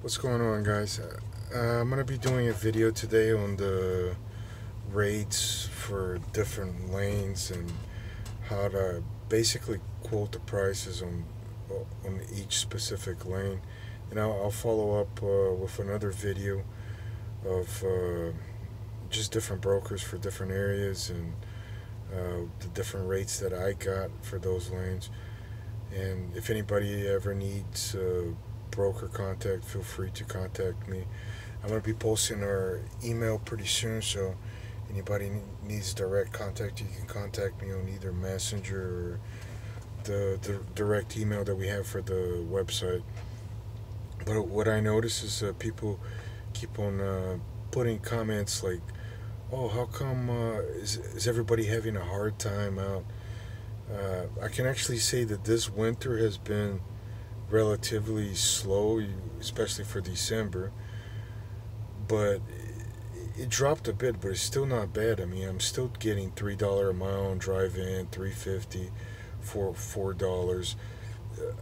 What's going on, guys? I'm going to be doing a video today on the rates for different lanes and how to basically quote the prices on each specific lane. And I'll follow up with another video of just different brokers for different areas and the different rates that I got for those lanes. And if anybody ever needs broker contact, feel free to contact me. I'm going to be posting our email pretty soon, so anybody needs direct contact, you can contact me on either Messenger or the direct email that we have for the website. But what I notice is people keep on putting comments like, "Oh, how come is everybody having a hard time out?" I can actually say that this winter has been relatively slow, especially for December. But it dropped a bit, but it's still not bad. I mean, I'm still getting $3 a mile on drive-in, 350 for $4.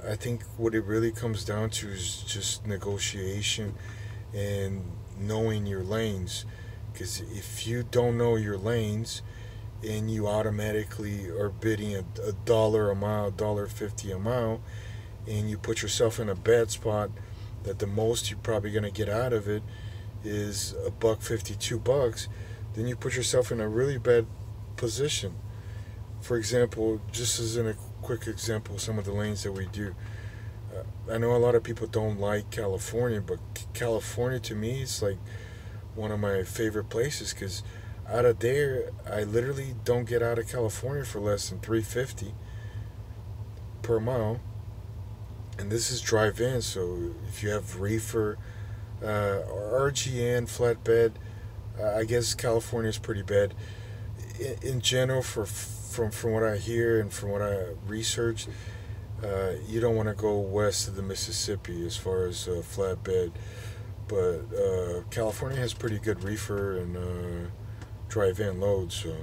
I think what it really comes down to is just negotiation and knowing your lanes. Because if you don't know your lanes and you automatically are bidding a dollar a mile, $1.50 a mile, and you put yourself in a bad spot that the most you're probably gonna get out of it is a buck 50, $2, then you put yourself in a really bad position. For example, just as in a quick example, some of the lanes that we do. I know a lot of people don't like California, but California to me is like one of my favorite places because out of there, I literally don't get out of California for less than 350 per mile, and this is drive-in. So if you have reefer, RGN, flatbed, I guess California is pretty bad. In general, from what I hear and from what I researched, you don't want to go west of the Mississippi as far as flatbed. But California has pretty good reefer and drive-in loads. So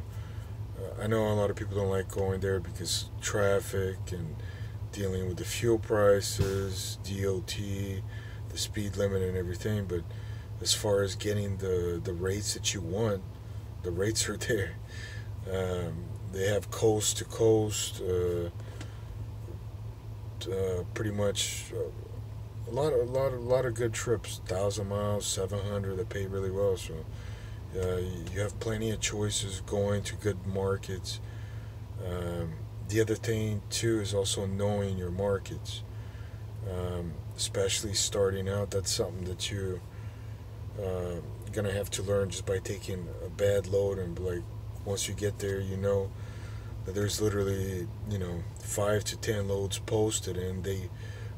I know a lot of people don't like going there because traffic and dealing with the fuel prices, DOT, the speed limit, and everything. But as far as getting the rates that you want, the rates are there. They have coast to coast, pretty much a lot of good trips. 1,000 miles, 700. They pay really well. So you have plenty of choices going to good markets. The other thing too is also knowing your markets, especially starting out. That's something that you gonna have to learn just by taking a bad load and like once you get there, you know that there's literally 5 to 10 loads posted and they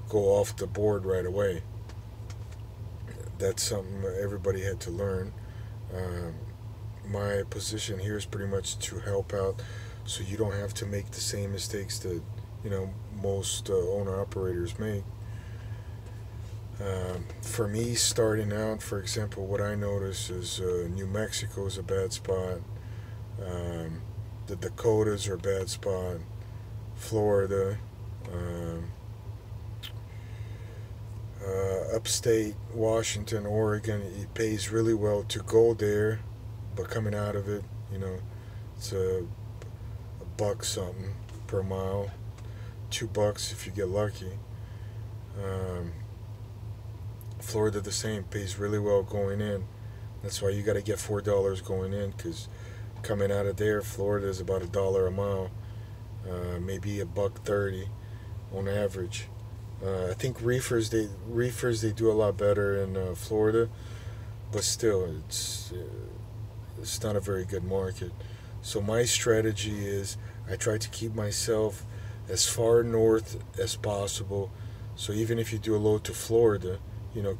go off the board right away. That's something everybody had to learn. Um, my position here is pretty much to help out so you don't have to make the same mistakes that most owner operators make. For me, starting out, for example, what I notice is New Mexico is a bad spot. Um, the Dakotas are a bad spot. Florida, um, upstate Washington, Oregon, it pays really well to go there, but coming out of it, it's a buck something per mile, $2 if you get lucky. Um, Florida the same, pays really well going in. That's why you got to get $4 going in, because coming out of there, Florida is about $1 a mile, maybe a buck 30 on average. I think reefers they do a lot better in Florida, but still it's not a very good market. So my strategy is I try to keep myself as far north as possible. So even if you do a load to Florida,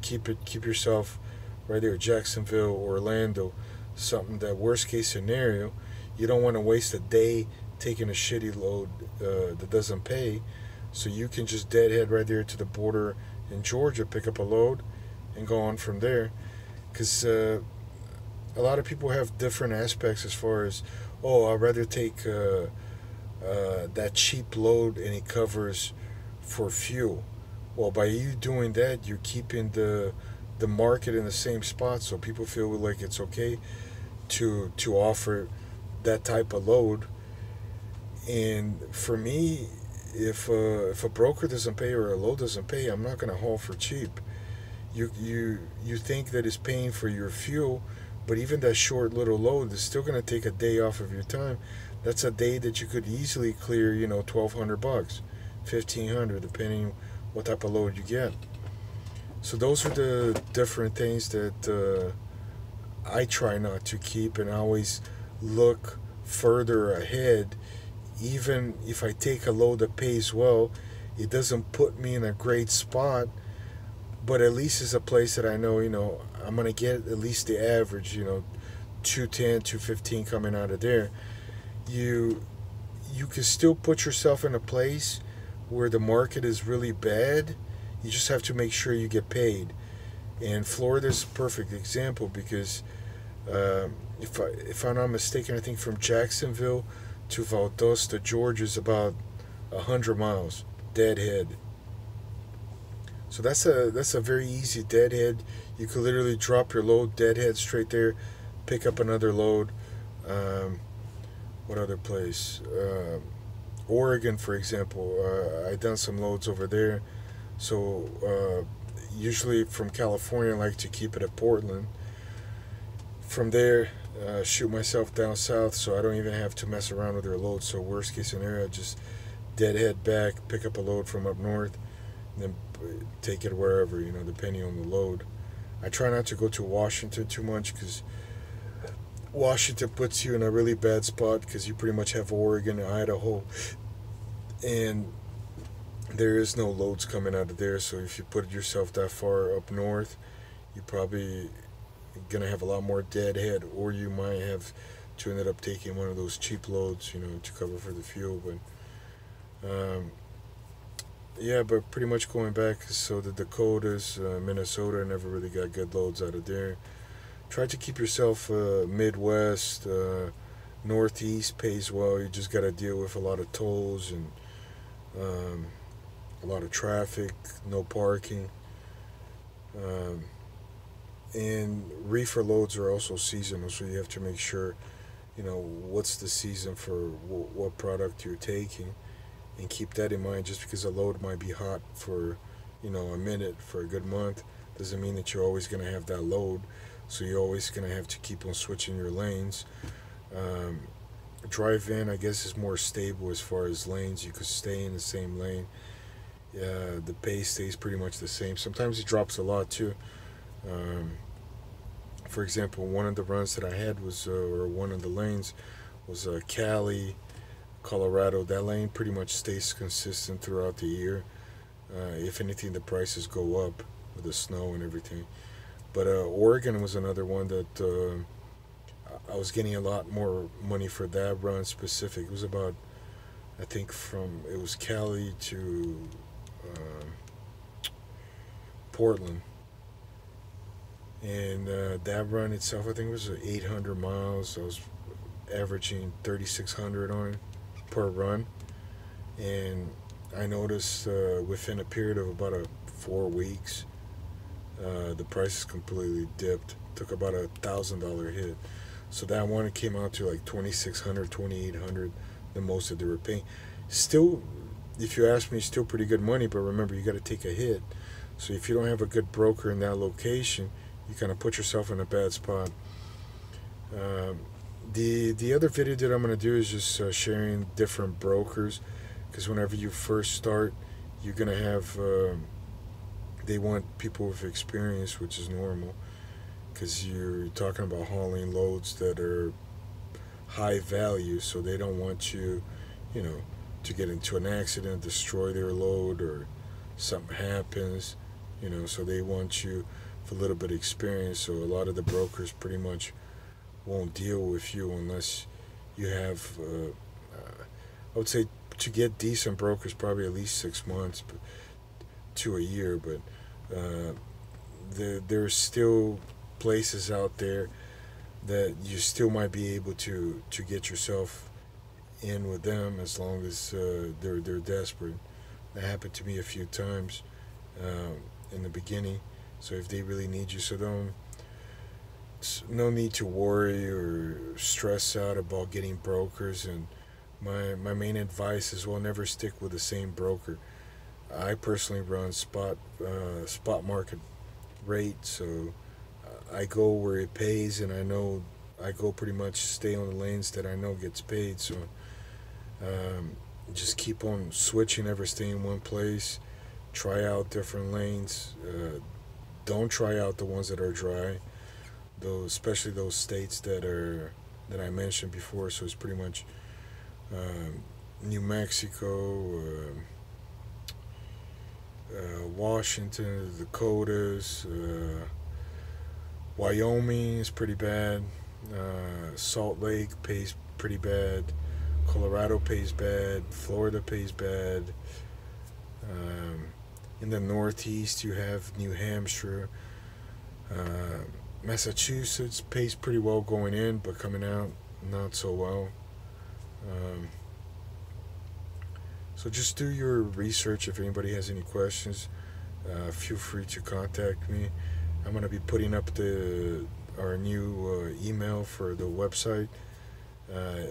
keep yourself right there, Jacksonville, Orlando, something that worst case scenario, you don't want to waste a day taking a shitty load that doesn't pay. So you can just deadhead right there to the border in Georgia, pick up a load, and go on from there. Because a lot of people have different aspects as far as, oh, I'd rather take that cheap load and it covers for fuel. Well, by you doing that, you're keeping the market in the same spot, so people feel like it's okay to offer that type of load. And for me, if a broker doesn't pay or a load doesn't pay, I'm not gonna haul for cheap. You think that it's paying for your fuel, but even that short little load is still gonna take a day off of your time. That's a day that you could easily clear, 1,200 bucks, 1,500, depending what type of load you get. So those are the different things that I try not to keep, and I always look further ahead. Even if I take a load that pays well, it doesn't put me in a great spot, but at least it's a place that I know, I'm gonna get at least the average, 210, 215 coming out of there. You you can still put yourself in a place where the market is really bad. You just have to make sure you get paid. And Florida's a perfect example because if I'm not mistaken, I think from Jacksonville to Valdosta, Georgia is about 100 miles deadhead. So that's a very easy deadhead. You could literally drop your load deadhead straight there, pick up another load. Um, what other place? Oregon, for example. I done some loads over there. So usually from California, I like to keep it at Portland. From there, shoot myself down south, so I don't even have to mess around with their load. So worst case scenario, just deadhead back, pick up a load from up north, and then take it wherever, depending on the load. I try not to go to Washington too much because Washington puts you in a really bad spot because you pretty much have Oregon and Idaho, and there is no loads coming out of there. So if you put yourself that far up north, you probably gonna have a lot more deadhead, or you might have to end up taking one of those cheap loads, to cover for the fuel. But yeah, but pretty much going back, so the Dakotas, Minnesota, never really got good loads out of there. Try to keep yourself Midwest, Northeast pays well. You just got to deal with a lot of tolls and um, a lot of traffic, no parking. Um, and reefer loads are also seasonal, so you have to make sure, what's the season for what product you're taking, and keep that in mind. Just because a load might be hot for, a minute for a good month, doesn't mean that you're always going to have that load. So you're always going to have to keep on switching your lanes. Um, Drive in, I guess, is more stable as far as lanes. You could stay in the same lane. Yeah, the pace stays pretty much the same. Sometimes it drops a lot too. Um, for example, one of the runs that I had was, or one of the lanes was Cali, Colorado. That lane pretty much stays consistent throughout the year. If anything, the prices go up with the snow and everything. But Oregon was another one that I was getting a lot more money for that run specific. It was about, I think, it was Cali to um Portland. And that run itself, I think it was 800 miles. I was averaging 3,600 on it per run. And I noticed within a period of about 4 weeks, the prices completely dipped. Took about $1,000 hit. So that one, it came out to like 2,600, 2,800, the most that they were paying. Still, if you ask me, still pretty good money. But remember, you got to take a hit. So if you don't have a good broker in that location, you kind of put yourself in a bad spot. Um, the other video that I'm gonna do is just sharing different brokers, because whenever you first start, you're gonna have they want people with experience, which is normal, because you're talking about hauling loads that are high value, so they don't want you, you know, to get into an accident, destroy their load, or something happens, so they want you with a little bit of experience. So a lot of the brokers pretty much won't deal with you unless you have, I would say, to get decent brokers, probably at least 6 months to a year. But uh, there's still places out there that you still might be able to get yourself in with them, as long as they're desperate. That happened to me a few times, in the beginning. So if they really need you, so no need to worry or stress out about getting brokers. And my main advice is, well, never stick with the same broker. I personally run spot market rate, so I go where it pays, and I go pretty much stay on the lanes that I know gets paid. So um, just keep on switching, never stay in one place. Try out different lanes. Don't try out the ones that are dry, those, especially those states that I mentioned before. So it's pretty much New Mexico, Washington, the Dakotas, Wyoming is pretty bad. Salt Lake pays pretty bad. Colorado pays bad. Florida pays bad. Um, in the Northeast, you have New Hampshire. Uh, Massachusetts pays pretty well going in, but coming out, not so well. Um, so just do your research. If anybody has any questions, feel free to contact me. I'm going to be putting up our new email for the website.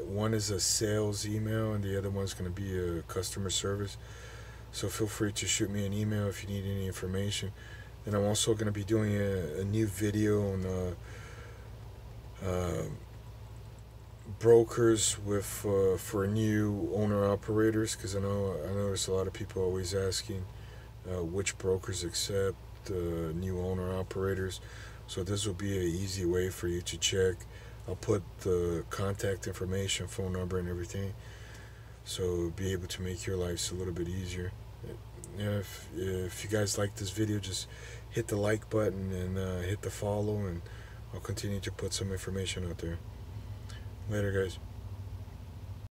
One is a sales email, and the other one's going to be a customer service. So feel free to shoot me an email if you need any information. And I'm also going to be doing a new video on brokers with for new owner operators, because I notice a lot of people always asking which brokers accept new owner operators. So this will be an easy way for you to check. I'll put the contact information, phone number, and everything, so be able to make your lives a little bit easier. Yeah, if you guys like this video, just hit the like button and hit the follow, and I'll continue to put some information out there. Later, guys.